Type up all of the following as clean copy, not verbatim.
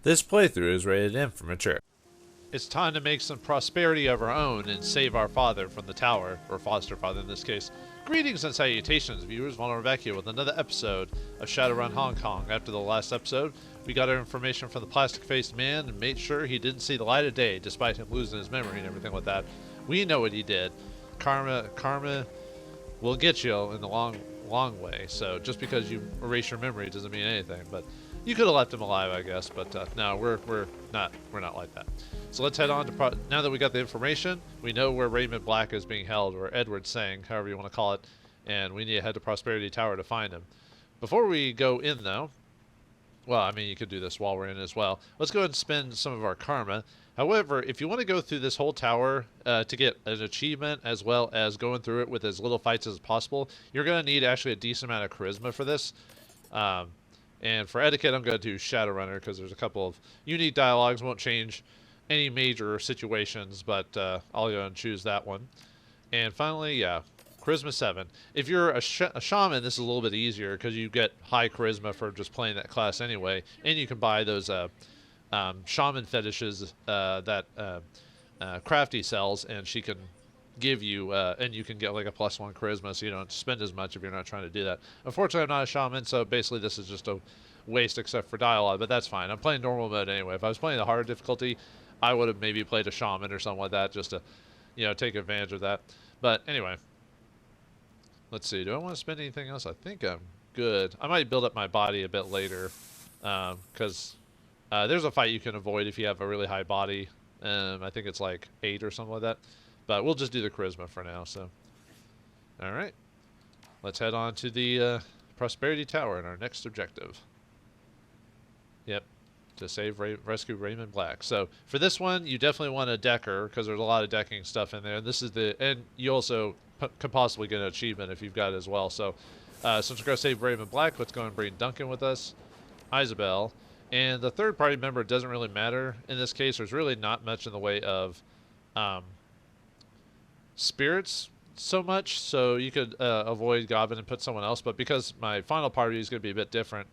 This playthrough is rated M for mature. It's time to make some prosperity of our own and save our father from the tower, or foster father in this case. Greetings and salutations, viewers. Vauldemare back here with another episode of Shadowrun Hong Kong. After the last episode, we got our information from the plastic-faced man and made sure he didn't see the light of day, despite him losing his memory and everything like that. We know what he did. Karma will get you in the long way. So just because you erase your memory doesn't mean anything. But you could have left him alive, I guess. But no, we're not like that. So let's head on to now that we got the information, we know where Raymond Black is being held, or Edward Sang, however you want to call it, and we need to head to Prosperity Tower to find him. Before we go in, though, well, I mean, you could do this while we're in as well. Let's go ahead and spend some of our karma. However, if you want to go through this whole tower to get an achievement, as well as going through it with as little fights as possible, you're going to need actually a decent amount of charisma for this. And for etiquette, I'm going to do Shadowrunner, because there's a couple of unique dialogues. Won't change any major situations, but I'll go and choose that one. And finally, yeah, Charisma 7. If you're a shaman, this is a little bit easier because you get high charisma for just playing that class anyway, and you can buy those shaman fetishes that Crafty sells, and she can give you, and you can get like a +1 charisma, so you don't spend as much if you're not trying to do that. Unfortunately, I'm not a shaman, so basically this is just a waste except for dialogue, but that's fine. I'm playing normal mode anyway. If I was playing the hard difficulty, I would have maybe played a shaman or something like that just to, you know, take advantage of that. But anyway, let's see. Do I want to spend anything else? I think I'm good. I might build up my body a bit later because there's a fight you can avoid if you have a really high body. I think it's like 8 or something like that. But we'll just do the charisma for now. So, all right. Let's head on to the Prosperity Tower and our next objective. Yep. To save rescue Raymond Black. So for this one, you definitely want a decker because there's a lot of decking stuff in there. And this is and you also can possibly get an achievement if you've got it as well. So since we're going to save Raymond Black, let's go and bring Duncan with us, Isabel, and the third party member doesn't really matter in this case. There's really not much in the way of spirits so much, so you could avoid Goblin and put someone else. But because my final party is going to be a bit different.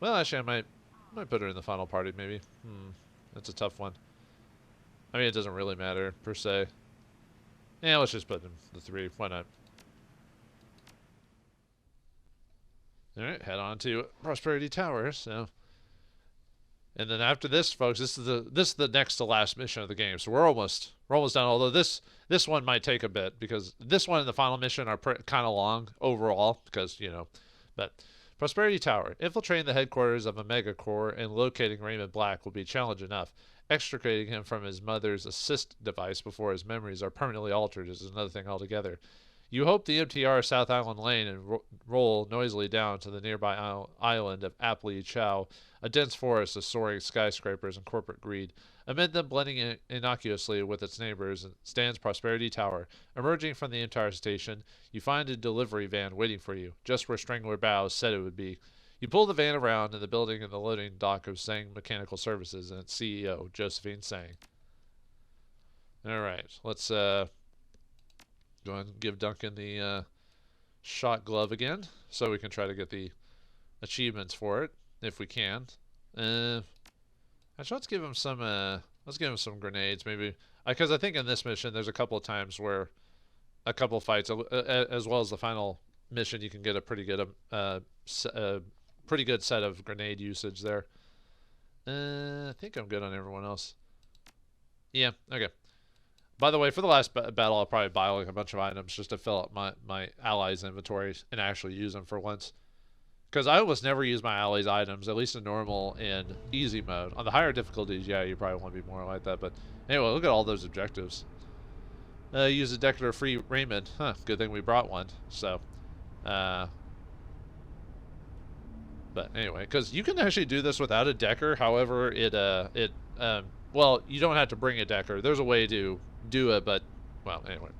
Well, actually, I might put her in the final party, maybe. That's a tough one. I mean, it doesn't really matter, per se. Yeah, let's just put in the 3. Why not? Alright, head on to Prosperity Tower, so... And then after this, folks, this is the next to last mission of the game, so we're almost done, although this one might take a bit, because this one and the final mission are kind of long overall, because, you know, but... Prosperity Tower. Infiltrating the headquarters of a megacorps and locating Raymond Black will be a challenge enough. Extricating him from his mother's assist device before his memories are permanently altered is another thing altogether. You hope the MTR South Island Lane and roll noisily down to the nearby island of Aptly Chow, a dense forest of soaring skyscrapers and corporate greed. Amid them blending innocuously with its neighbors stands Prosperity Tower. Emerging from the entire station, you find a delivery van waiting for you, just where Strangler Bows said it would be. You pull the van around in the building in the loading dock of Sang Mechanical Services and its CEO, Josephine Sang. Alright, let's go and give Duncan the shot glove again, so we can try to get the achievements for it, if we can. Actually, let's give him some grenades, maybe, because I think in this mission there's a couple of times where a couple of fights, as well as the final mission, you can get a pretty good set of grenade usage there. I think I'm good on everyone else. Yeah, okay. By the way, for the last battle, I'll probably buy like a bunch of items just to fill up my allies' inventories and actually use them for once. Because I almost never use my allies' items, at least in normal and easy mode. On the higher difficulties, yeah, you probably want to be more like that. But anyway, look at all those objectives. Use a decker to free Raymond. Huh, good thing we brought one. So, but anyway, because you can actually do this without a decker. However, well, you don't have to bring a decker. There's a way to do it, but, well, anyway.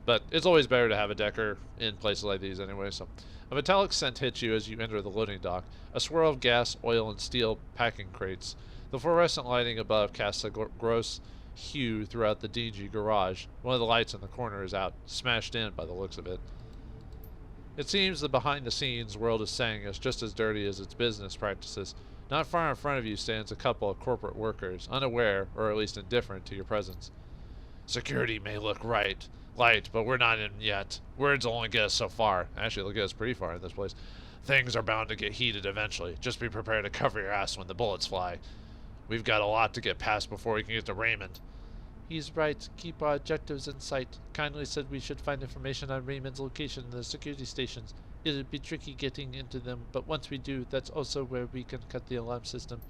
But it's always better to have a decker in places like these anyway, so... A metallic scent hits you as you enter the loading dock, a swirl of gas, oil, and steel packing crates. The fluorescent lighting above casts a gross hue throughout the dingy garage. One of the lights in the corner is out, smashed in by the looks of it. It seems the behind-the-scenes world of Sang is just as dirty as its business practices. Not far in front of you stands a couple of corporate workers, unaware, or at least indifferent, to your presence. Security may look light, but we're not in yet. Words only get us so far. Actually, they'll get us pretty far in this place. Things are bound to get heated eventually. Just be prepared to cover your ass when the bullets fly. We've got a lot to get past before we can get to Raymond. He's right. Keep our objectives in sight. Kindly said we should find information on Raymond's location in the security stations. It'd be tricky getting into them, but once we do, that's also where we can cut the alarm system.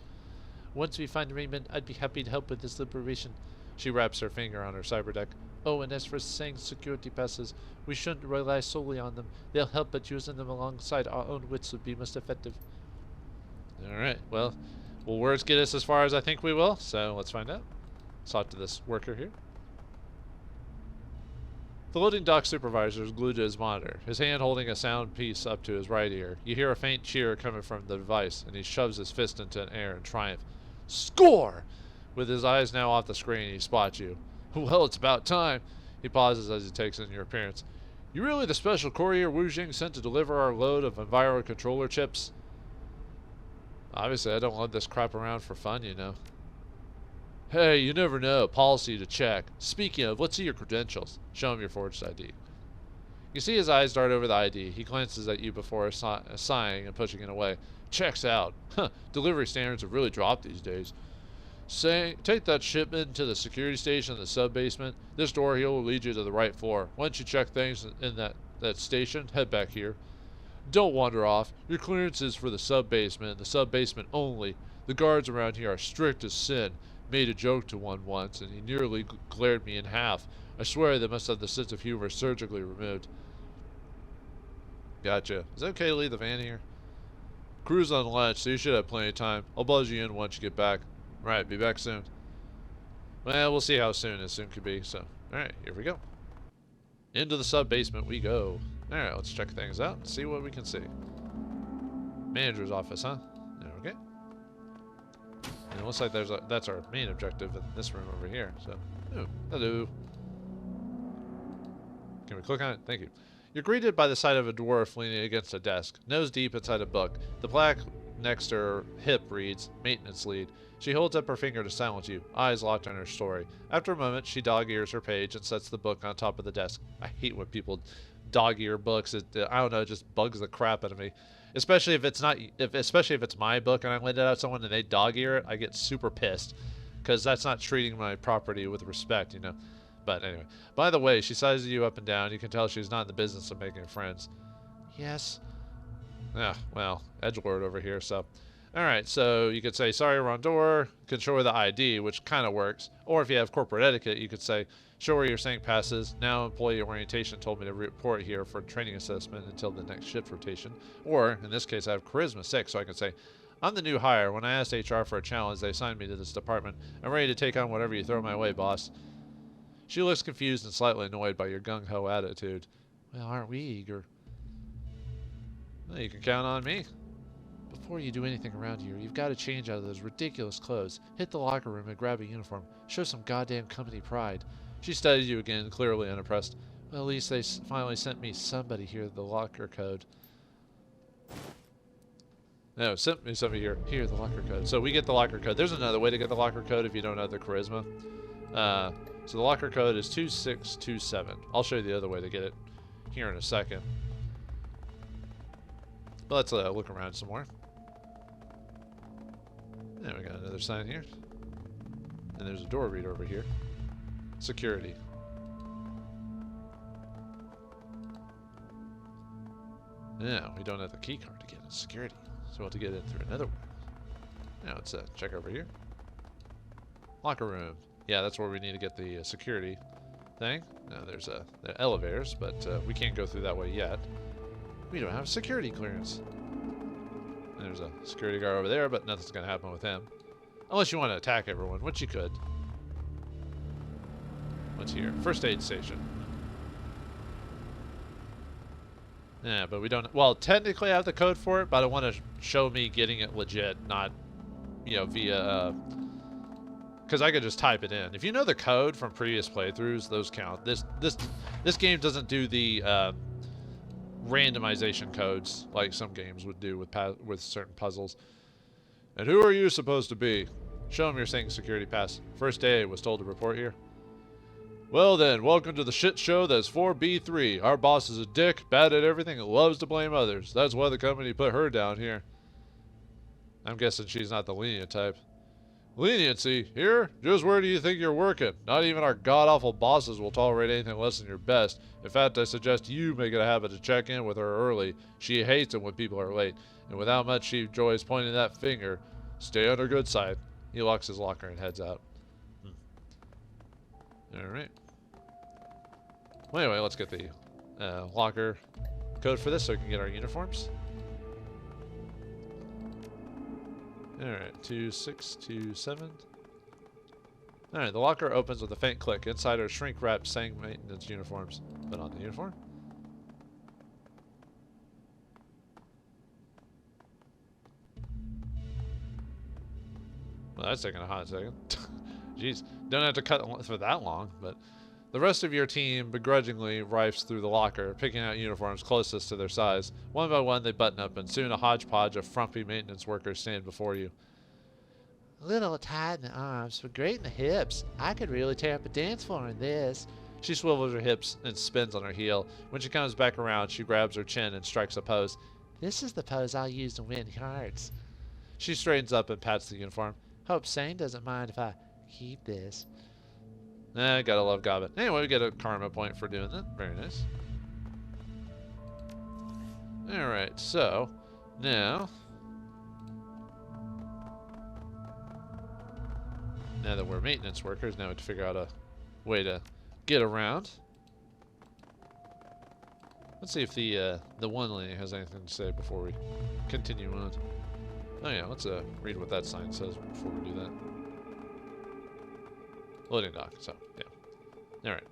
Once we find Raymond, I'd be happy to help with his liberation. She wraps her finger on her cyberdeck. Oh, and as for saying security passes, we shouldn't rely solely on them. They'll help, but using them alongside our own wits would be most effective. Alright, well, will words get us as far as I think we will? So let's find out. Let's talk to this worker here. The loading dock supervisor is glued to his monitor, his hand holding a sound piece up to his right ear. You hear a faint cheer coming from the device, and he shoves his fist into an air in triumph. Score! With his eyes now off the screen, he spots you. Well, it's about time. He pauses as he takes in your appearance. You really the special courier Wu Jing sent to deliver our load of Enviro controller chips? Obviously, I don't load this crap around for fun, you know. Hey, you never know. Policy to check. Speaking of, let's see your credentials. Show him your forged ID. You see his eyes dart over the ID. He glances at you before sighing and pushing it away. Checks out. Huh, delivery standards have really dropped these days. Take that shipment to the security station in the sub-basement. This door here will lead you to the right floor. Once you check things in that station, head back here. Don't wander off. Your clearance is for the sub-basement, the sub-basement only. The guards around here are strict as sin. Made a joke to one once, and he nearly glared me in half. I swear they must have the sense of humor surgically removed. Gotcha. Is it okay to leave the van here? Crew's on lunch, so you should have plenty of time. I'll buzz you in once you get back. Right, be back soon. Well, we'll see how soon as soon could be, so. Alright, here we go. Into the sub-basement we go. Alright, let's check things out and see what we can see. Manager's office, huh? Okay. And it looks like that's our main objective in this room over here, so. Ooh, hello. Can we click on it? Thank you. You're greeted by the sight of a dwarf leaning against a desk, nose deep inside a book. The plaque next to her hip reads, Maintenance Lead. She holds up her finger to silence you, eyes locked on her story. After a moment, she dog-ears her page and sets the book on top of the desk. I hate when people dog-ear books. I don't know, it just bugs the crap out of me. Especially if it's especially if it's my book and I lend it out to someone and they dog-ear it, I get super pissed. Because that's not treating my property with respect, you know. But anyway. By the way, she sizes you up and down. You can tell she's not in the business of making friends. Yes. Ah, well, edgelord over here, so. Alright, so you could say, sorry, wrong door. Can show her the ID, which kind of works. Or if you have corporate etiquette, you could say, show her your sync passes. Now employee orientation told me to report here for training assessment until the next shift rotation. Or, in this case, I have charisma 6, so I can say, I'm the new hire. When I asked HR for a challenge, they assigned me to this department. I'm ready to take on whatever you throw my way, boss. She looks confused and slightly annoyed by your gung-ho attitude. Well, aren't we eager? Well, you can count on me. Before you do anything around here, you've got to change out of those ridiculous clothes. Hit the locker room and grab a uniform. Show some goddamn company pride. She studies you again, clearly unimpressed. Well, at least they finally sent me somebody here the locker code. No, sent me somebody here. Here, the locker code. So we get the locker code. There's another way to get the locker code if you don't have the charisma. So the locker code is 2627. I'll show you the other way to get it here in a second. But let's look around some more. There we got another sign here. And there's a door reader over here. Security. Now, we don't have the key card to get in security. So we'll have to get in through another way. Now let's check over here. Locker room. Yeah, that's where we need to get the security thing. Now there's the elevators, but we can't go through that way yet. We don't have security clearance. There's a security guard over there, but nothing's going to happen with him. Unless you want to attack everyone, which you could. What's here? First aid station. Yeah, but we don't... Well, technically I have the code for it, but I want to show me getting it legit, not, you know, via... Because I could just type it in. If you know the code from previous playthroughs, those count. This game doesn't do the randomization codes like some games would do with certain puzzles. And who are you supposed to be? Show him your Saint security pass. First day was told to report here. Well then, welcome to the shit show that's 4B3. Our boss is a dick, bad at everything, and loves to blame others. That's why the company put her down here. I'm guessing she's not the lenient type. Leniency? Here? Just where do you think you're working? Not even our god-awful bosses will tolerate anything less than your best. In fact, I suggest you make it a habit to check in with her early. She hates it when people are late. And without much she enjoys pointing that finger. Stay on her good side. He locks his locker and heads out. Alright. Well, anyway, let's get the locker code for this so we can get our uniforms. Alright, 2627. Alright, the locker opens with a faint click. Inside are shrink-wrapped Sang maintenance uniforms. Put on the uniform. Well, that's taking a hot second. Jeez, don't have to cut for that long, but the rest of your team begrudgingly rifes through the locker, picking out uniforms closest to their size. One by one, they button up, and soon a hodgepodge of frumpy maintenance workers stand before you. A little tight in the arms, but great in the hips. I could really tear up a dance floor in this. She swivels her hips and spins on her heel. When she comes back around, she grabs her chin and strikes a pose. This is the pose I'll use to win hearts. She straightens up and pats the uniform. Hope Sane doesn't mind if I keep this. Gotta love Gobbet. Anyway, we get a karma point for doing that. Very nice. Alright, so now that we're maintenance workers, now we have to figure out a way to get around. Let's see if the one lady has anything to say before we continue on. Oh yeah, let's read what that sign says before we do that. Loading dock, so, yeah. Alright.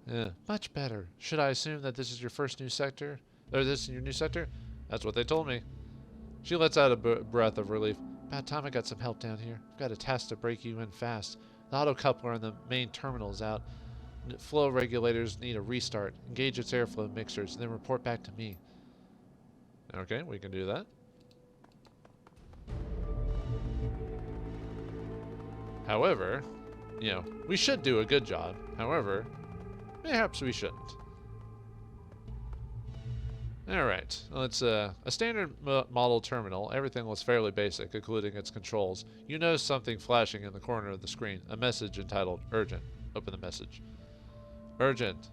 Yeah, much better. Should I assume that this is your first new sector? Or this is your new sector? That's what they told me. She lets out a breath of relief. About time I got some help down here. I've got a task to break you in fast. The auto coupler on the main terminal is out. Flow regulators need a restart. Engage its airflow mixers, and then report back to me. Okay, we can do that. However, you know, we should do a good job. However, perhaps we shouldn't. Alright, let's, a standard model terminal. Everything was fairly basic, including its controls. You notice something flashing in the corner of the screen. A message entitled Urgent. Open the message. Urgent.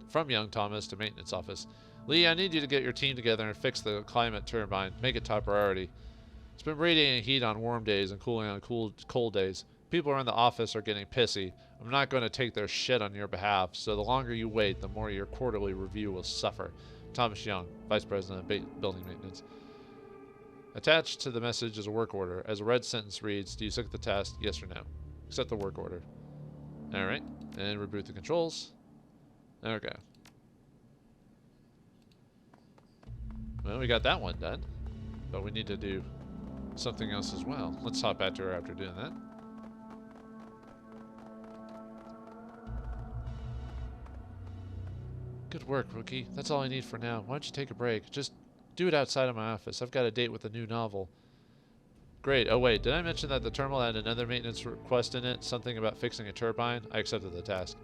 From young Thomas to maintenance office. Lee, I need you to get your team together and fix the climate turbine. Make it top priority. It's been radiating heat on warm days and cooling on cold days. People around the office are getting pissy. I'm not going to take their shit on your behalf, so the longer you wait, the more your quarterly review will suffer. Thomas Young, Vice President of Building Maintenance. Attached to the message is a work order. As a red sentence reads, do you accept the task? Yes or no? Accept the work order. Alright, and reboot the controls. Okay. Well, we got that one done. But we need to do something else as well. Let's hop back to her after doing that. Good work, rookie. That's all I need for now. Why don't you take a break? Just do it outside of my office. I've got a date with a new novel. Great. Oh, wait. Did I mention that the terminal had another maintenance request in it? Something about fixing a turbine? I accepted the task.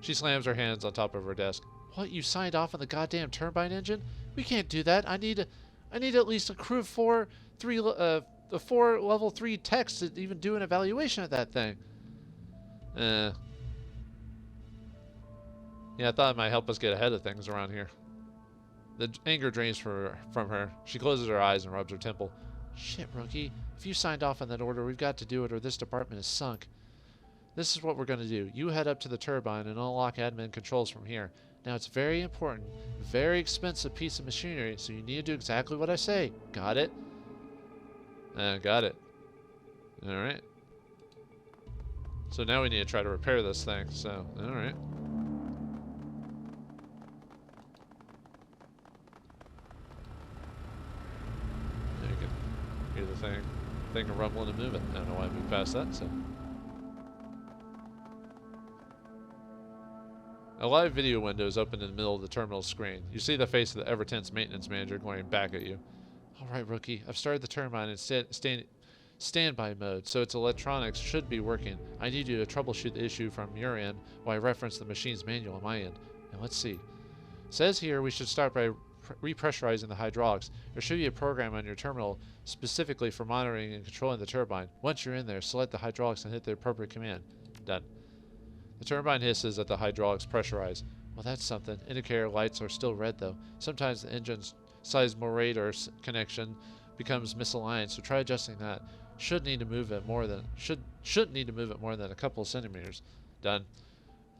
She slams her hands on top of her desk. What? You signed off on the goddamn turbine engine? We can't do that. I need at least a crew of four level 3 techs to even do an evaluation of that thing. Yeah, I thought it might help us get ahead of things around here. The anger drains from her. She closes her eyes and rubs her temple. Shit, rookie. If you signed off on that order, we've got to do it or this department is sunk. This is what we're going to do. You head up to the turbine and unlock admin controls from here. Now, it's very important, very expensive piece of machinery, so you need to do exactly what I say. Got it? Got it. Alright. So now we need to try to repair this thing, so, alright. You can hear the thing rumbling and moving. I don't know why I moved past that, so. A live video window is opened in the middle of the terminal screen. You see the face of the ever-tense maintenance manager glaring back at you. All right, rookie. I've started the turbine in standby mode, so its electronics should be working. I need you to troubleshoot the issue from your end while I reference the machine's manual on my end. Now let's see. It says here we should start by repressurizing the hydraulics. There should be a program on your terminal specifically for monitoring and controlling the turbine. Once you're in there, select the hydraulics and hit the appropriate command. Done. The turbine hisses at the hydraulics pressurize. Well, that's something. Indicator lights are still red, though. Sometimes the engine's seismoradar connection becomes misaligned, so try adjusting that. Shouldn't need to move it more than a couple of centimeters. Done.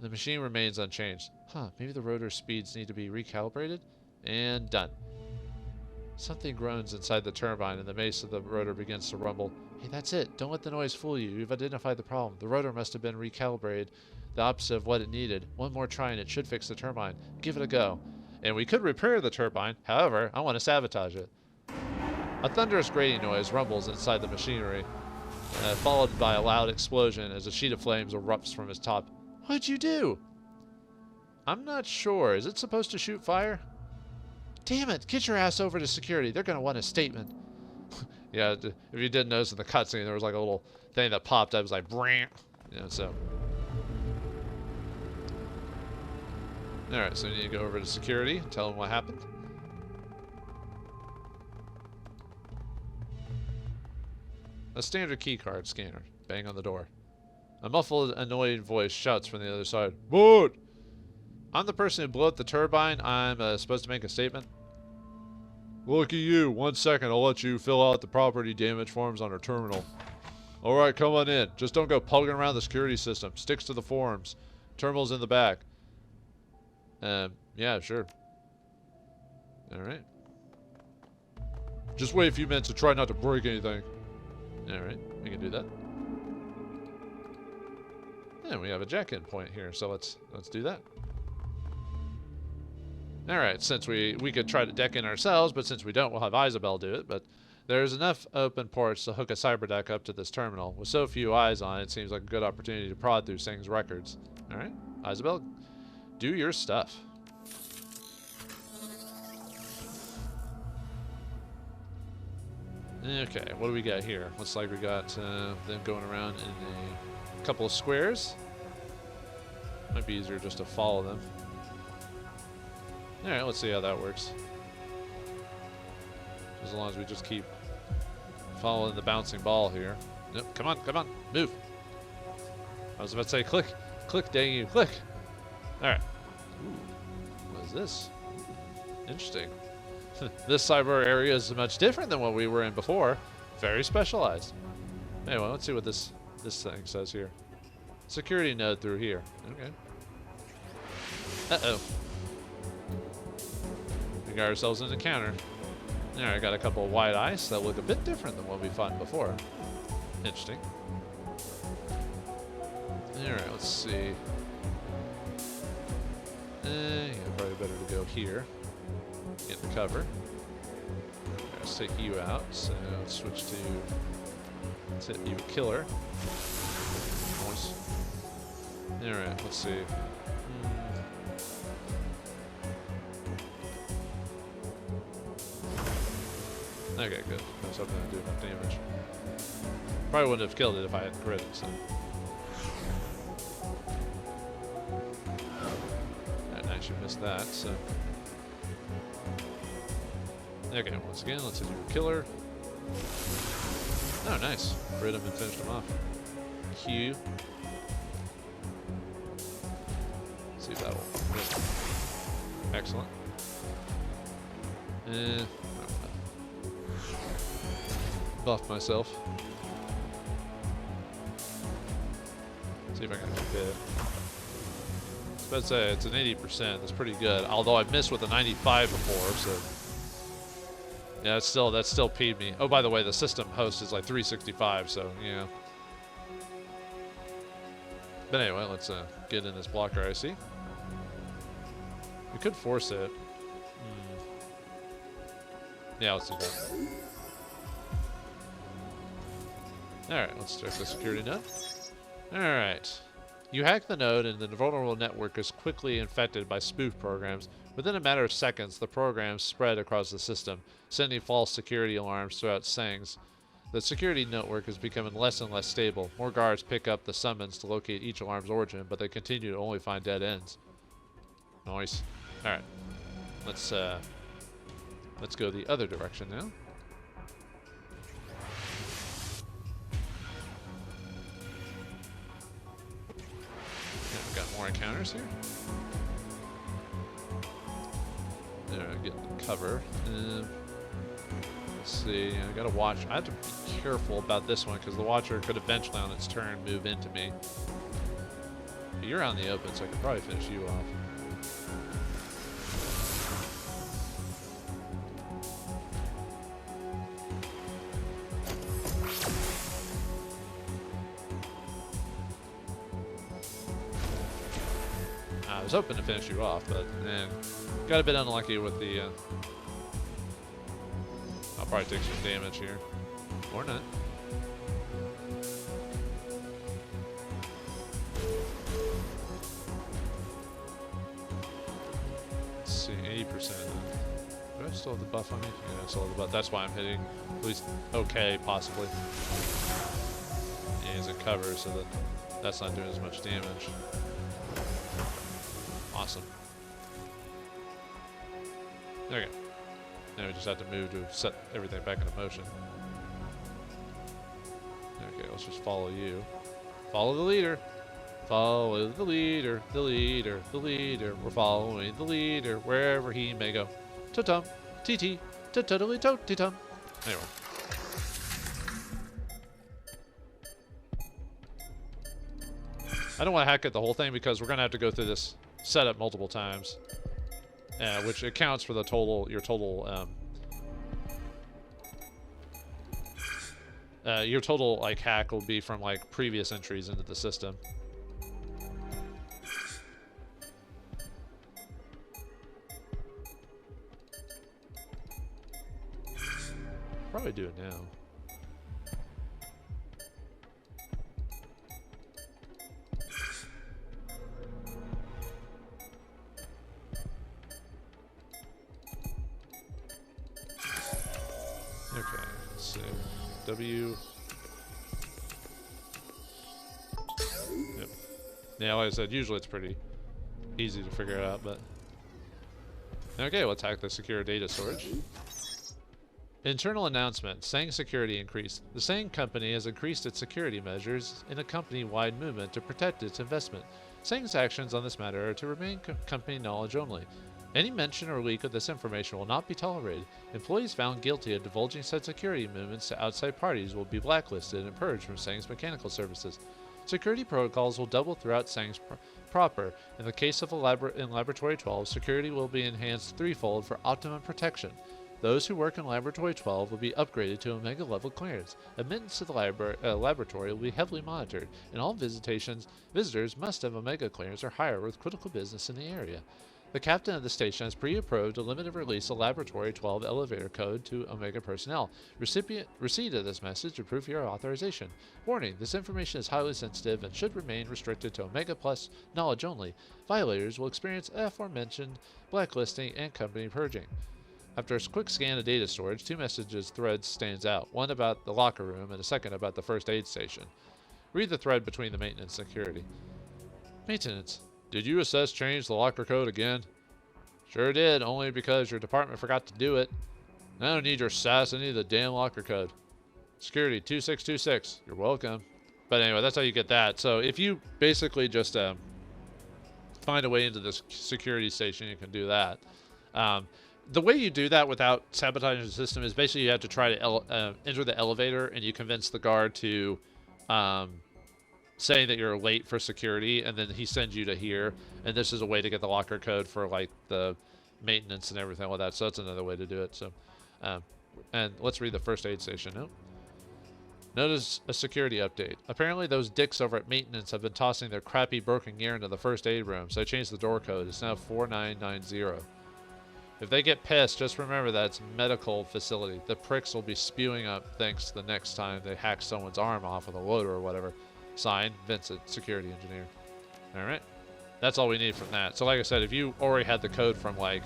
The machine remains unchanged. Huh, maybe the rotor speeds need to be recalibrated? And done. Something groans inside the turbine and the base of the rotor begins to rumble. Hey, that's it. Don't let the noise fool you. You've identified the problem. The rotor must have been recalibrated, the opposite of what it needed. One more try and it should fix the turbine. Give it a go. And we could repair the turbine. However, I want to sabotage it. A thunderous grating noise rumbles inside the machinery, followed by a loud explosion as a sheet of flames erupts from its top. What'd you do? I'm not sure. Is it supposed to shoot fire? Damn it! Get your ass over to security. They're going to want a statement. Yeah, if you didn't notice in the cutscene, there was like a little thing that popped up. It was like, brant. You know, so. Alright, so we need to go over to security and tell them what happened. A standard keycard scanner. Bang on the door. A muffled, annoyed voice shouts from the other side. What? I'm the person who blew up the turbine. I'm supposed to make a statement. Lucky you. 1 second, I'll let you fill out the property damage forms on our terminal. Alright, come on in. Just don't go poking around the security system. Sticks to the forms. Terminal's in the back. Yeah, sure. Alright. Just wait a few minutes and try not to break anything. Alright, we can do that. And we have a jack-in point here, so let's do that. Alright, since we could try to deck in ourselves, but since we don't, we'll have Isabel do it. But there's enough open ports to hook a cyberdeck up to this terminal. With so few eyes on it, it seems like a good opportunity to prod through Sing's records. Alright, Isabel, do your stuff. Okay, what do we got here? Looks like we got them going around in a couple of squares. Might be easier just to follow them. Alright, let's see how that works. As long as we just keep following the bouncing ball here. Nope, come on, move. I was about to say click, dang you, click. Alright. What is this? Interesting. This cyber area is much different than what we were in before. Very specialized. Anyway, let's see what this thing says here. Security node through here. Okay. Uh-oh. We got ourselves an encounter. Alright, got a couple of wide eyes that look a bit different than what we fought before. Interesting. Alright, let's see. Yeah, probably better to go here. Get the cover. Let's take you out. So let's switch to. Let's hit you killer. Nice. Alright, let's see. Okay, good. I was hoping to do enough damage. Probably wouldn't have killed it if I hadn't crit it, so. I actually missed that, so. Okay, once again, let's hit your killer. Oh, nice. Crit him and finished him off. Q. Let's see if that'll hit. Excellent. Buff myself. See if I can hit it. I was about to say, it's an 80%. That's pretty good. Although I missed with a 95 before, so. Yeah, that still peed me. Oh, by the way, the system host is like 365, so yeah. But anyway, let's get in this blocker I see. We could force it. Yeah, let's do that. Alright, let's check the security node. Alright. You hack the node, and the vulnerable network is quickly infected by spoof programs. Within a matter of seconds, the programs spread across the system, sending false security alarms throughout Sangs. The security network is becoming less and less stable. More guards pick up the summons to locate each alarm's origin, but they continue to only find dead ends. Nice. All right, let's go the other direction now. We've got more encounters here. There, I get the cover. Let's see, I gotta watch. I have to be careful about this one because the Watcher could eventually on its turn move into me. But you're out in the open, so I could probably finish you off. I was hoping to finish you off, but man, got a bit unlucky with the. I'll probably take some damage here, or not. Let's see, 80%. Do I still have the buff on me? Yeah, I still have the buff. That's why I'm hitting at least okay, possibly. Yeah, he's in cover, so that that's not doing as much damage. Awesome. There we go. Now we just have to move to set everything back into motion. Okay, let's just follow you. Follow the leader. Follow the leader, the leader, the leader. We're following the leader wherever he may go. To-tum, TT, to-totally to-tum. Anyway. I don't want to hack it the whole thing because we're going to have to go through this setup multiple times. Which accounts for the total, your total like hack will be from like previous entries into the system. Probably do it now. Okay, let's see. W. Yep. Yeah, like I said, usually it's pretty easy to figure it out, but. Okay, let's hack the secure data storage. Internal announcement. Sang security increased. The Sang company has increased its security measures in a company-wide movement to protect its investment. Sang's actions on this matter are to remain company knowledge only. Any mention or leak of this information will not be tolerated. Employees found guilty of divulging said security movements to outside parties will be blacklisted and purged from Sang's mechanical services. Security protocols will double throughout Sang's proper. In the case of in Laboratory 12, security will be enhanced threefold for optimum protection. Those who work in Laboratory 12 will be upgraded to Omega level clearance. Admittance to the laboratory will be heavily monitored, and all visitors must have Omega clearance or higher with critical business in the area. The captain of the station has pre-approved a limited release of Laboratory 12 elevator code to Omega personnel. Receipt of this message will prove your authorization. Warning, this information is highly sensitive and should remain restricted to Omega Plus knowledge only. Violators will experience aforementioned blacklisting and company purging. After a quick scan of data storage, two messages threads stands out, one about the locker room and a second about the first aid station. Read the thread between the maintenance and security. Maintenance. Did you assess change the locker code again? Sure did, only because your department forgot to do it. I don't need your sass, I need the damn locker code. Security 2626, you're welcome. But anyway, that's how you get that. So if you basically just find a way into this security station, you can do that. The way you do that without sabotaging the system is basically you have to try to enter the elevator and you convince the guard to saying that you're late for security, and then he sends you to here, and this is a way to get the locker code for like the maintenance and everything like that. So that's another way to do it. So and let's read the first aid station. Nope. Notice a security update. Apparently those dicks over at maintenance have been tossing their crappy broken gear into the first aid room, so I changed the door code. It's now 4990. If they get pissed, just remember that it's a medical facility. The pricks will be spewing up thanks the next time they hack someone's arm off with a loader or whatever. Signed, Vincent, security engineer. All right. That's all we need from that. So like I said, if you already had the code from like,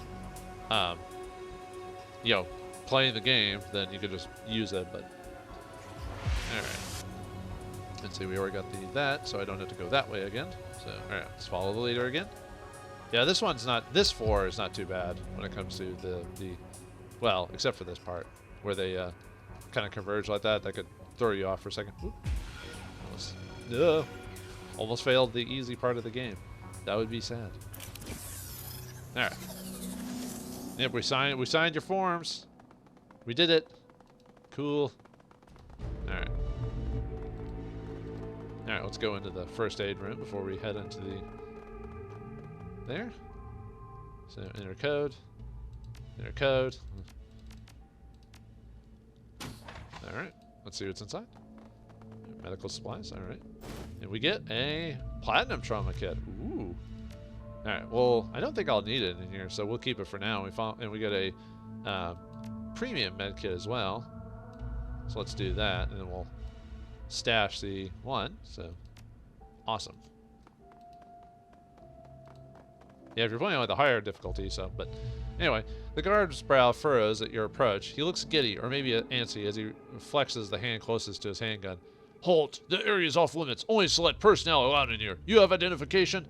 you know, playing the game, then you could just use it. But all right. Let's see. We already got that, so I don't have to go that way again. So all right, let's follow the leader again. Yeah, this one's not. This floor is not too bad when it comes to the well, except for this part where they kind of converge like that. That could throw you off for a second. Almost failed the easy part of the game. That would be sad. All right. Yep, we signed your forms. We did it. Cool. All right. All right, let's go into the first aid room before we head into the... There. So, enter code. Enter code. All right. Let's see what's inside. Medical supplies. All right. And we get a platinum trauma kit. Ooh. All right. Well, I don't think I'll need it in here, so we'll keep it for now. And we get a premium med kit as well. So let's do that, and then we'll stash the one. So awesome. Yeah, if you're playing with a higher difficulty, so, but anyway, the guard's brow furrows at your approach. He looks giddy, or maybe antsy, as he flexes the hand closest to his handgun. Halt! The area is off limits. Only select personnel allowed in here. You have identification?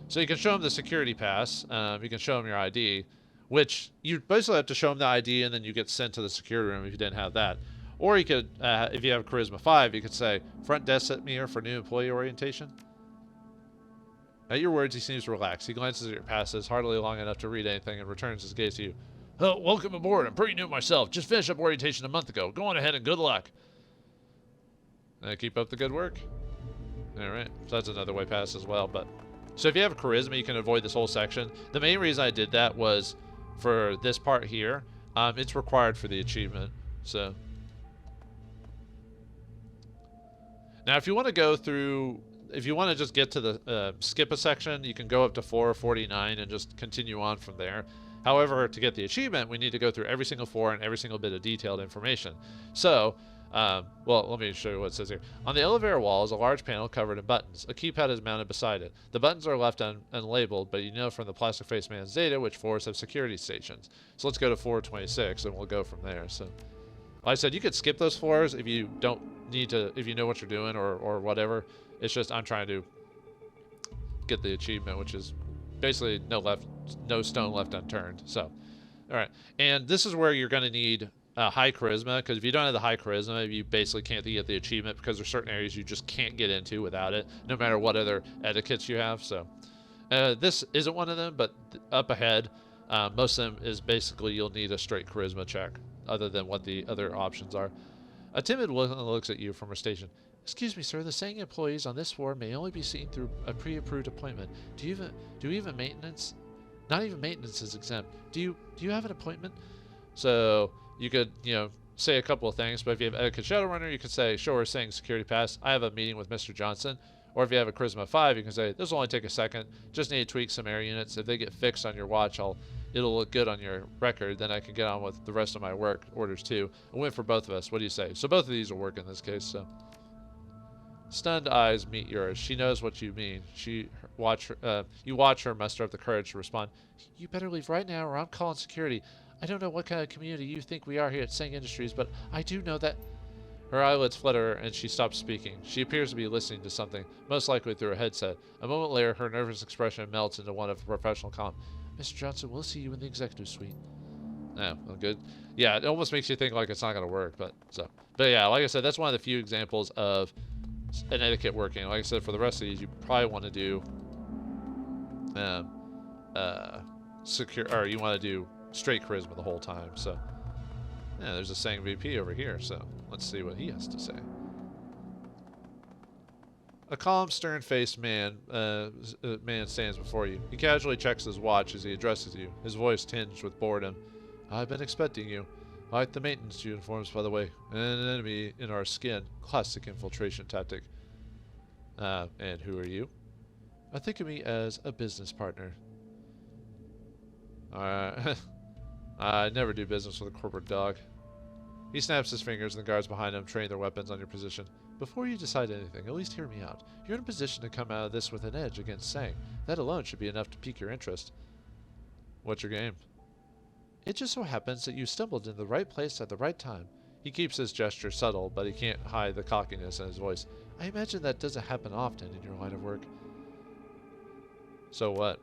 So you can show him the security pass. You can show him your ID, which you basically have to show him the ID, and then you get sent to the security room if you didn't have that. Or you could, if you have Charisma 5, you could say, front desk set me here for new employee orientation. At your words, he seems relaxed. He glances at your passes, hardly long enough to read anything, and returns his gaze to you. Oh, welcome aboard. I'm pretty new myself. Just finished up orientation a month ago. Go on ahead and good luck. Keep up the good work. All right. So that's another way pass as well. But so if you have Charisma, you can avoid this whole section. The main reason I did that was for this part here. It's required for the achievement. So now if you want to go through... If you want to just get to the skip a section, you can go up to 449 and just continue on from there. However, to get the achievement, we need to go through every single floor and every single bit of detailed information. So, well, let me show you what it says here. On the elevator wall is a large panel covered in buttons. A keypad is mounted beside it. The buttons are left unlabeled, but you know from the plastic face man's data which floors have security stations. So let's go to 426 and we'll go from there. So, like I said, you could skip those floors if you don't need to, if you know what you're doing or whatever. It's just I'm trying to get the achievement, which is basically no stone left unturned. So, all right. And this is where you're going to need high charisma, because if you don't have the high charisma, you basically can't get the achievement, because there's certain areas you just can't get into without it, no matter what other etiquettes you have. So this isn't one of them, but up ahead, most of them is basically you'll need a straight charisma check, other than what the other options are. A timid woman looks at you from her station. Excuse me, sir, the saying employees on this floor may only be seen through a pre-approved appointment. Do you even maintenance? Not even maintenance is exempt. Do you have an appointment? So you could, say a couple of things, but if you have etiquette Shadowrunner, you could say, sure, saying security pass, I have a meeting with Mr. Johnson. Or if you have a Charisma 5, you can say, this will only take a second, just need to tweak some air units. If they get fixed on your watch, it'll look good on your record, then I can get on with the rest of my work orders too. A win for both of us. What do you say? So both of these will work in this case, so. Stunned eyes meet yours. She knows what you mean. You watch her muster up the courage to respond. You better leave right now or I'm calling security. I don't know what kind of community you think we are here at Sang Industries, but I do know that... Her eyelids flutter and she stops speaking. She appears to be listening to something, most likely through a headset. A moment later, her nervous expression melts into one of professional calm. Mr. Johnson, we'll see you in the executive suite. Oh, well, good. Yeah, it almost makes you think like it's not going to work, but yeah, like I said, that's one of the few examples of an etiquette working. Like I said, for the rest of these, you probably want to do you want to do straight charisma the whole time. So yeah, there's a Sang VP over here, so let's see what he has to say. A calm, stern-faced man stands before you. He casually checks his watch as he addresses you, his voice tinged with boredom. I've been expecting you. I like the maintenance uniforms, by the way. An enemy in our skin. Classic infiltration tactic. And who are you? I think of me as a business partner. I never do business with a corporate dog. He snaps his fingers and the guards behind him train their weapons on your position. Before you decide anything, at least hear me out. You're in a position to come out of this with an edge against Sang. That alone should be enough to pique your interest. What's your game? It just so happens that you stumbled in the right place at the right time. He keeps his gesture subtle, but he can't hide the cockiness in his voice. I imagine that doesn't happen often in your line of work. So what?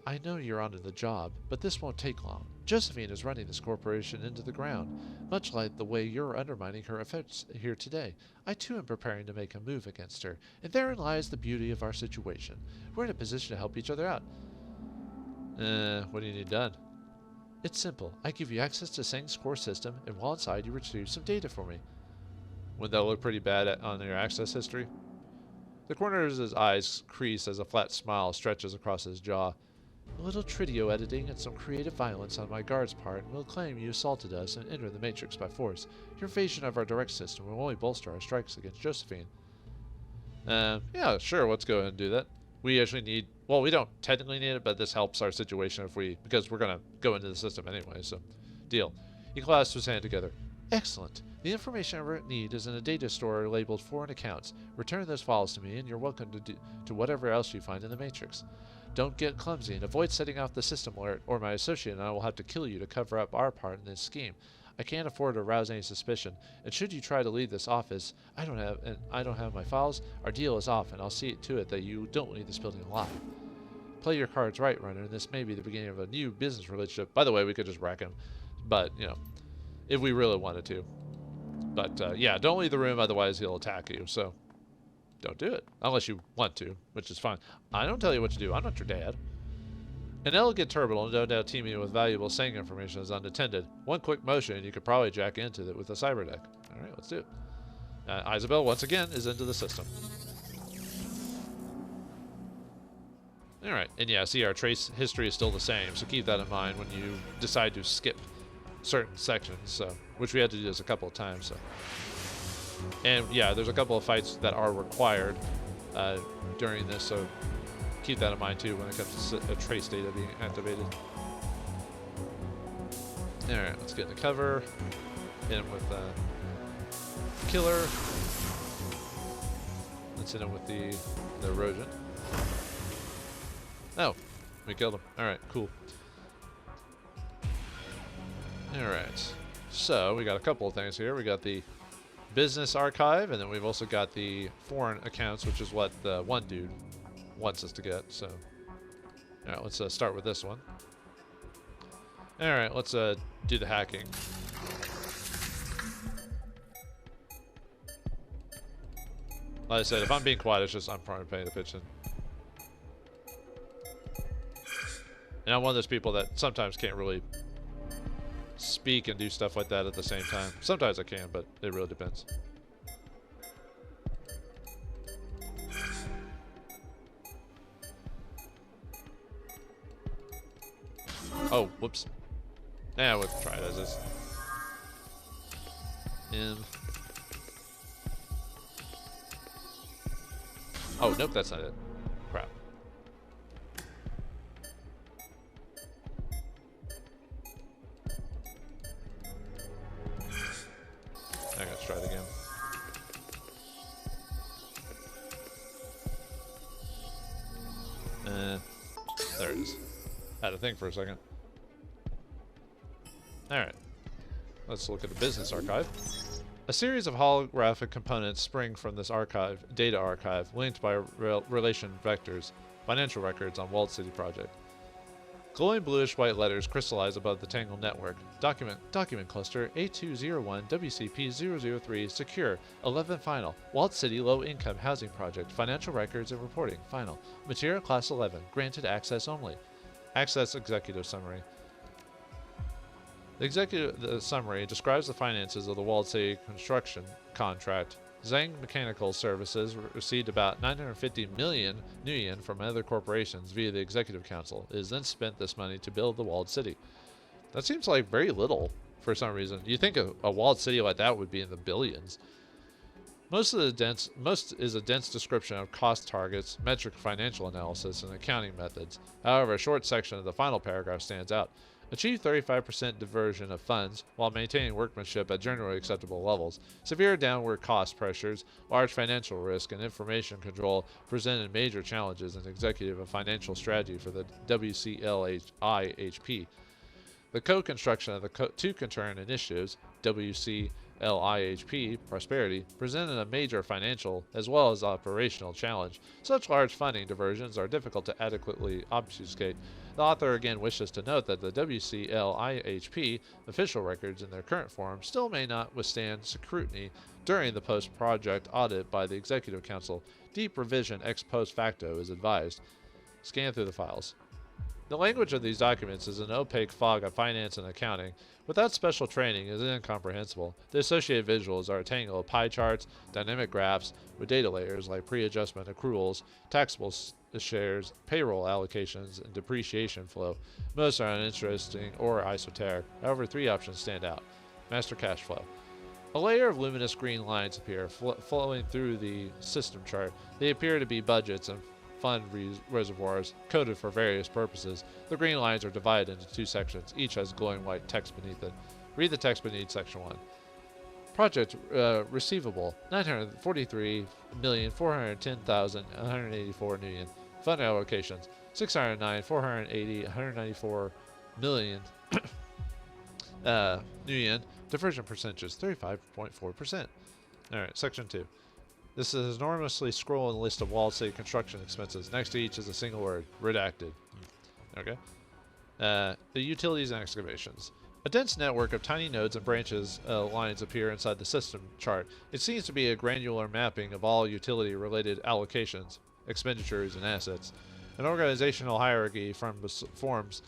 I know you're onto the job, but this won't take long. Josephine is running this corporation into the ground, much like the way you're undermining her efforts here today. I too am preparing to make a move against her, and therein lies the beauty of our situation. We're in a position to help each other out. What do you need done? It's simple. I give you access to Sang's core system, and while inside you retrieve some data for me. Would that look pretty bad on your access history? The corners of his eyes crease as a flat smile stretches across his jaw. A little trio editing and some creative violence on my guard's part will claim you assaulted us and entered the Matrix by force. Your invasion of our direct system will only bolster our strikes against Josephine. Yeah, sure, let's go ahead and do that. We actually need, well, we don't technically need it, but this helps our situation because we're going to go into the system anyway, so deal. He clasps his hand together. Excellent. The information I need is in a data store labeled foreign accounts. Return those files to me, and you're welcome to whatever else you find in the Matrix. Don't get clumsy and avoid setting off the system alert, or my associate and I will have to kill you to cover up our part in this scheme. I can't afford to arouse any suspicion, and should you try to leave this office, I don't have my files, our deal is off, and I'll see to it that you don't leave this building alive. Play your cards right, Runner, and this may be the beginning of a new business relationship. By the way, we could just wreck him, but, you know, if we really wanted to. But, yeah, don't leave the room, otherwise he'll attack you, so don't do it. Unless you want to, which is fine. I don't tell you what to do. I'm not your dad. An elegant terminal, no doubt teeming with valuable Sang information, is unattended. One quick motion, and you could probably jack into it with a cyber deck. All right, let's do it. Isabel, once again, is into the system. All right, and yeah, see, our trace history is still the same, so keep that in mind when you decide to skip certain sections, so which we had to do this a couple of times. So, and yeah, there's a couple of fights that are required during this, so keep that in mind too when it comes to trace data being activated. All right, let's get in the cover. Hit him with killer. Let's hit him with the erosion. Oh, we killed him. All right, cool. All right, so we got a couple of things here. We got the business archive, and then we've also got the foreign accounts, which is what the one dude wants us to get. So, all right, let's start with this one. All right, let's do the hacking. Like I said, if I'm being quiet, it's just I'm probably paying attention. And I'm one of those people that sometimes can't really speak and do stuff like that at the same time. Sometimes I can, but it really depends. Oh, whoops. Yeah, we'll try it as is. Oh, nope, that's not it. Crap. I gotta try it again. There it is. Had to think for a second. Alright. Let's look at the business archive. A series of holographic components spring from this data archive, linked by relation vectors, financial records on Walled City project. Glowing bluish-white letters crystallize above the Tangled network. Document cluster A201 WCP003 secure. 11 final. Walled City low income housing project. Financial records and reporting. Final. Material class 11. Granted access only. Access executive summary. The summary describes the finances of the Walled City construction contract. Zhang Mechanical Services received about 950 million nuyen from other corporations via the Executive Council. It has then spent this money to build the Walled City. That seems like very little for some reason. You think a walled city like that would be in the billions. Most is a dense description of cost targets, metric financial analysis, and accounting methods. However, a short section of the final paragraph stands out. Achieve 35% diversion of funds while maintaining workmanship at generally acceptable levels. Severe downward cost pressures, large financial risk, and information control presented major challenges in executive and financial strategy for the WCLIHP. The co-construction of the two concurrent initiatives, WCLIHP Prosperity, presented a major financial as well as operational challenge. Such large funding diversions are difficult to adequately obfuscate. The author again wishes to note that the WCLIHP official records in their current form still may not withstand scrutiny during the post-project audit by the Executive Council. Deep revision ex post facto is advised. Scan through the files. The language of these documents is an opaque fog of finance and accounting. Without special training, it is incomprehensible. The associated visuals are a tangle of pie charts, dynamic graphs, with data layers like pre-adjustment accruals, taxable shares, payroll allocations, and depreciation flow. Most are uninteresting or esoteric. However, three options stand out. Master cash flow. A layer of luminous green lines appear, flowing through the system chart. They appear to be budgets and fund reservoirs, coded for various purposes. The green lines are divided into two sections. Each has glowing white text beneath it. Read the text beneath section 1. Project receivable, 943,410,184 million. Fund allocations, 609,480, 194 million million. Diversion percentages, 35.4%. Alright, section 2. This is an enormously scrolling list of walled city construction expenses. Next to each is a single word, redacted. Okay. The utilities and excavations. A dense network of tiny nodes and branches lines appear inside the system chart. It seems to be a granular mapping of all utility-related allocations, expenditures, and assets. An organizational hierarchy forms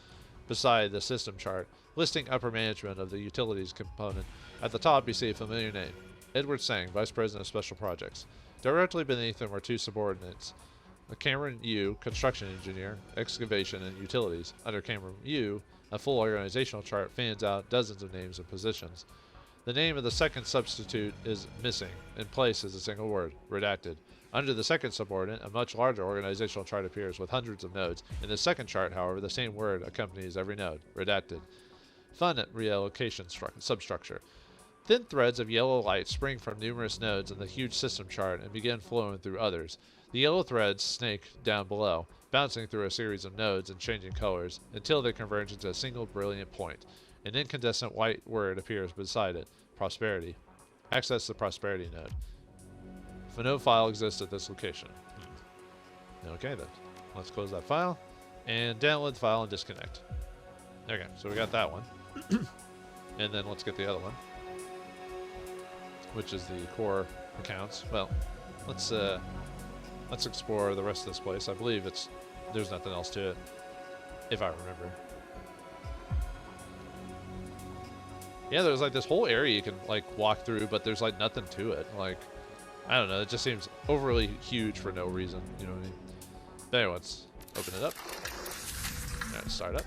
beside the system chart, listing upper management of the utilities component. At the top, you see a familiar name. Edward Sang, Vice President of Special Projects. Directly beneath him are two subordinates. Cameron Yu, Construction Engineer, Excavation and Utilities. Under Cameron Yu, a full organizational chart fans out dozens of names and positions. The name of the second substitute is missing. In place is a single word, redacted. Under the second subordinate, a much larger organizational chart appears with hundreds of nodes. In the second chart, however, the same word accompanies every node, redacted. Fund reallocation substructure. Thin threads of yellow light spring from numerous nodes in the huge system chart and begin flowing through others. The yellow threads snake down below, bouncing through a series of nodes and changing colors, until they converge into a single brilliant point. An incandescent white word appears beside it, Prosperity. Access the Prosperity node. If no file exists at this location. Okay then, let's close that file, and download the file and disconnect. Okay, so we got that one. And then let's get the other one, which is the core accounts. Well, let's explore the rest of this place. I believe there's nothing else to it, if I remember. Yeah, there's like this whole area you can like walk through, but there's like nothing to it. Like, I don't know, it just seems overly huge for no reason, you know what I mean? But anyway, let's open it up. Alright, start up.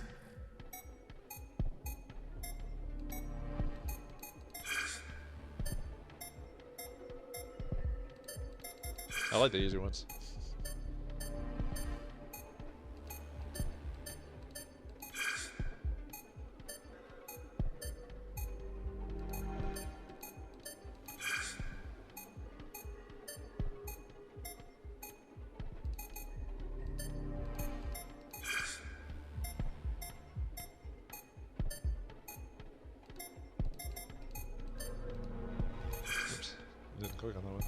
I like the easier ones. Oops, didn't click on that one.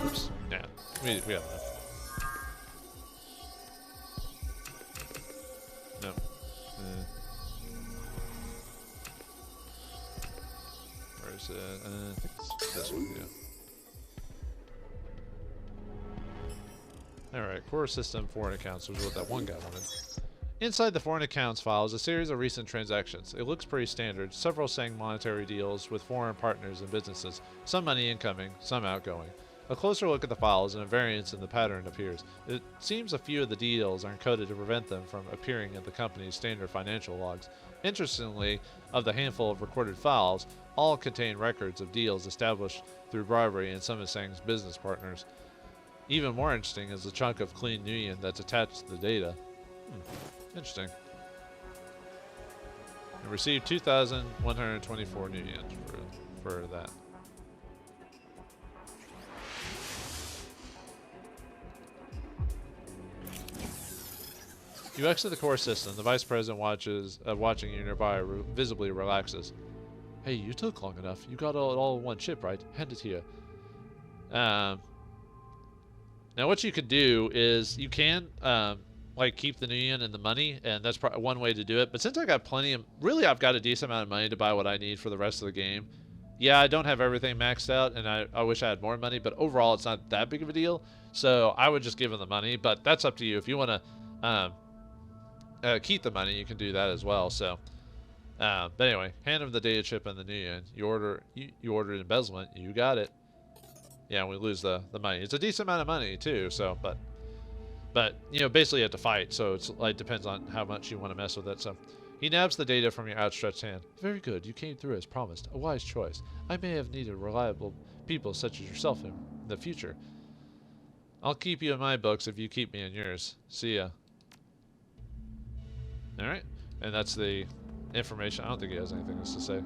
Oops. Yeah, we have enough. No. Where's it? I think it's this one, yeah. Alright, core system, foreign accounts, which is what that one guy wanted. Inside the foreign accounts file is a series of recent transactions. It looks pretty standard, several saying monetary deals with foreign partners and businesses, some money incoming, some outgoing. A closer look at the files and a variance in the pattern appears. It seems a few of the deals are encoded to prevent them from appearing in the company's standard financial logs. Interestingly, of the handful of recorded files, all contain records of deals established through bribery and some of Sang's business partners. Even more interesting is the chunk of clean Nuyen that's attached to the data. Interesting. I received 2,124 Nuyen for that. You exit the core system. The vice president watching you nearby visibly relaxes. Hey, you took long enough. You got it all in one chip, right? Hand it here. Now what you could do is you can like keep the Nuyen and the money, and that's one way to do it. But since I got plenty of, really I've got a decent amount of money to buy what I need for the rest of the game. Yeah, I don't have everything maxed out, and I wish I had more money, but overall it's not that big of a deal. So I would just give him the money, but that's up to you. If you want to keep the money, you can do that as well. So, but anyway, hand him the data chip and the Nuyen. You ordered embezzlement. You got it. Yeah, we lose the money. It's a decent amount of money too. So, but you know, basically you have to fight. So it's like depends on how much you want to mess with it. So, he nabs the data from your outstretched hand. Very good. You came through as promised. A wise choice. I may have needed reliable people such as yourself in the future. I'll keep you in my books if you keep me in yours. See ya. Alright, and that's the information. I don't think he has anything else to say.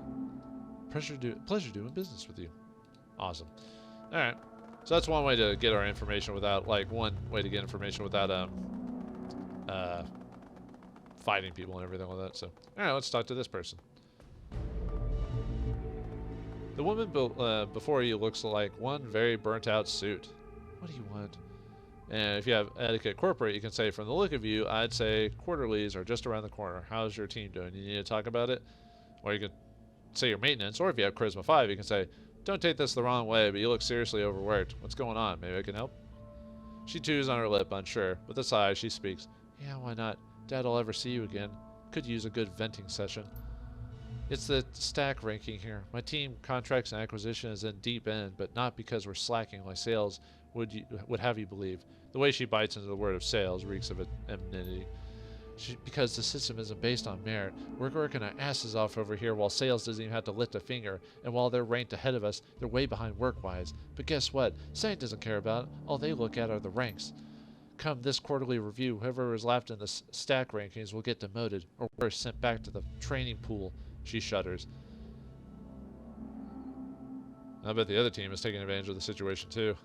Pleasure doing business with you. Awesome. Alright, so that's one way to get our information without, fighting people and everything like that. So, alright, let's talk to this person. The woman before you looks like one very burnt out suit. What do you want? And if you have Etiquette Corporate, you can say, from the look of you, I'd say quarterlies are just around the corner. How's your team doing? You need to talk about it? Or you can say your maintenance. Or if you have Charisma 5, you can say, don't take this the wrong way, but you look seriously overworked. What's going on? Maybe I can help? She chews on her lip, unsure. With a sigh, she speaks. Yeah, why not? Dad'll ever see you again. Could use a good venting session. It's the stack ranking here. My team, contracts and acquisition, is in deep end, but not because we're slacking like sales would have you believe. The way she bites into the word of sales reeks of enmity. Because the system isn't based on merit. We're working our asses off over here while sales doesn't even have to lift a finger, and while they're ranked ahead of us, they're way behind work-wise. But guess what? Saint doesn't care about it. All they look at are the ranks. Come this quarterly review, whoever is left in the stack rankings will get demoted, or worse, sent back to the training pool. She shudders. I bet the other team is taking advantage of the situation too.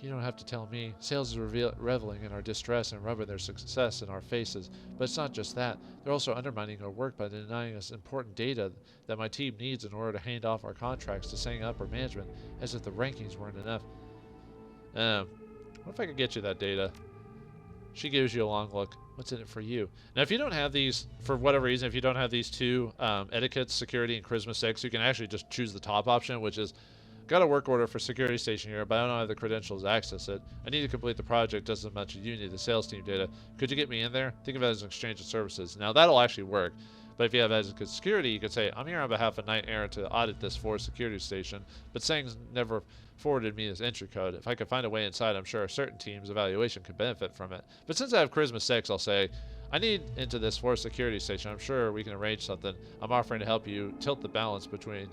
You don't have to tell me. Sales is reveling in our distress and rubbing their success in our faces. But it's not just that. They're also undermining our work by denying us important data that my team needs in order to hand off our contracts to setting up our management, as if the rankings weren't enough. What if I could get you that data? She gives you a long look. What's in it for you? Now, if you don't have these, for whatever reason, if you don't have these two etiquettes, security, and charisma 6, you can actually just choose the top option, which is, got a work order for security station here, but I don't have the credentials to access it. I need to complete the project just as much as you need the sales team data. Could you get me in there? Think of it as an exchange of services. Now, that'll actually work. But if you have as a security, you could say, I'm here on behalf of Knight Errant to audit this forest security station, but Sang's never forwarded me his entry code. If I could find a way inside, I'm sure a certain team's evaluation could benefit from it. But since I have Charisma 6, I'll say, I need into this forest security station. I'm sure we can arrange something. I'm offering to help you tilt the balance between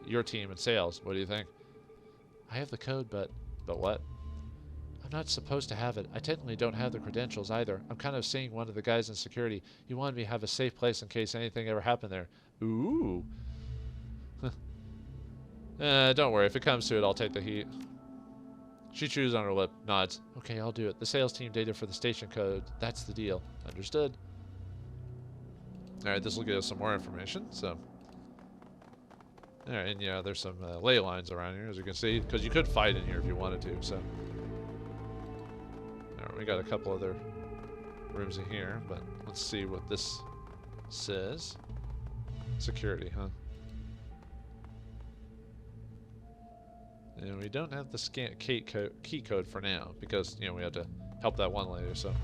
your team and sales. What do you think? I have the code, but what? I'm not supposed to have it. I technically don't have the credentials either. I'm kind of seeing one of the guys in security. He wanted me to have a safe place in case anything ever happened there. Ooh. Don't worry. If it comes to it, I'll take the heat. She chews on her lip, nods. Okay, I'll do it. The sales team data for the station code. That's the deal. Understood. Alright, this will get us some more information, so... Alright, and yeah, there's some ley lines around here, as you can see, because you could fight in here if you wanted to, so... Alright, we got a couple other rooms in here, but let's see what this says. Security, huh? And we don't have the key code for now, because, you know, we have to help that one later, so...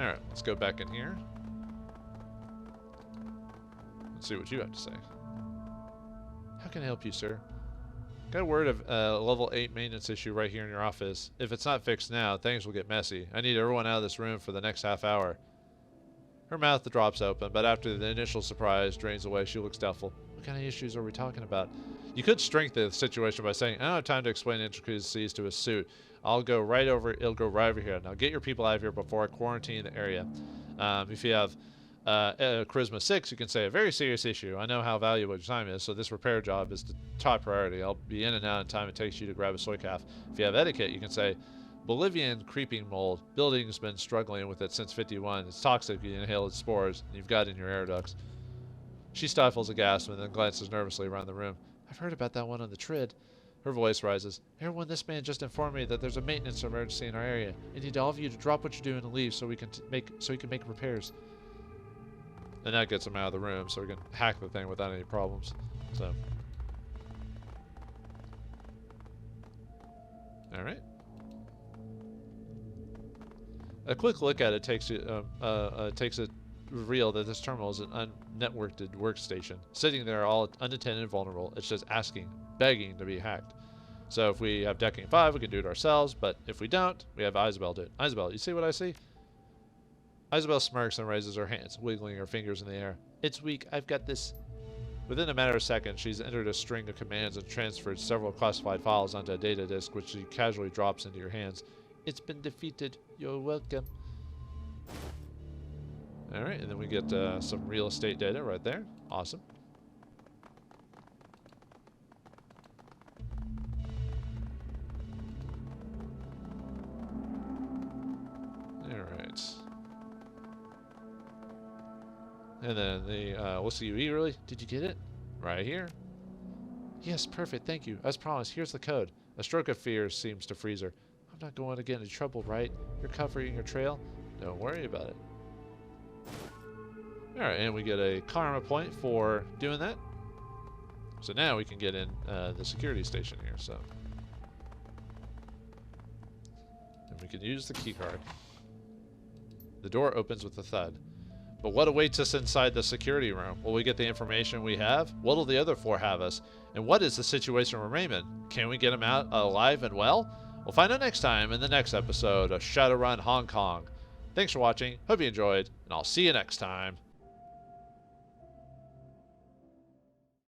Alright, let's go back in here. Let's see what you have to say. How can I help you, sir? Got a word of a level 8 maintenance issue right here in your office. If it's not fixed now, things will get messy. I need everyone out of this room for the next half hour. Her mouth drops open, but after the initial surprise drains away, she looks doubtful. What kind of issues are we talking about? You could strengthen the situation by saying, I don't have time to explain intricacies to a suit. I'll go right over. It'll go right over here. Now get your people out of here before I quarantine the area. If you have charisma 6, you can say a very serious issue. I know how valuable your time is, so this repair job is the top priority. I'll be in and out in time it takes you to grab a soy calf. If you have etiquette, you can say Bolivian creeping mold. Building's been struggling with it since 51. It's toxic. You inhale its spores. And you've got it in your air ducts. She stifles a gasp and then glances nervously around the room. I've heard about that one on the Trid. Her voice rises. Everyone, this man just informed me that there's a maintenance emergency in our area. I need all of you to drop what you're doing and leave so we can make repairs. And that gets him out of the room, so we can hack the thing without any problems. So, all right. A quick look at it takes it reveal that this terminal is an unnetworked workstation, sitting there all unattended and vulnerable. It's just asking, begging to be hacked. So if we have decking 5, we can do it ourselves, but if we don't, we have Isabel do it. Isabel, you see what I see? Isabel smirks and raises her hands, wiggling her fingers in the air. It's weak. I've got this. Within a matter of seconds, she's entered a string of commands and transferred several classified files onto a data disk, which she casually drops into your hands. It's been defeated. You're welcome. Alright, and then we get some real estate data right there. Awesome. Alright. And then the, we'll see you eagerly. Did you get it? Right here. Yes, perfect, thank you. As promised, here's the code. A stroke of fear seems to freeze her. I'm not going to get into trouble, right? You're covering your trail? Don't worry about it. Alright, and we get a karma point for doing that. So now we can get in the security station here, so. And we can use the key card. The door opens with a thud. But what awaits us inside the security room? Will we get the information we have? What will the other 4 have us? And what is the situation with Raymond? Can we get him out alive and well? We'll find out next time in the next episode of Shadowrun Hong Kong. Thanks for watching, hope you enjoyed, and I'll see you next time.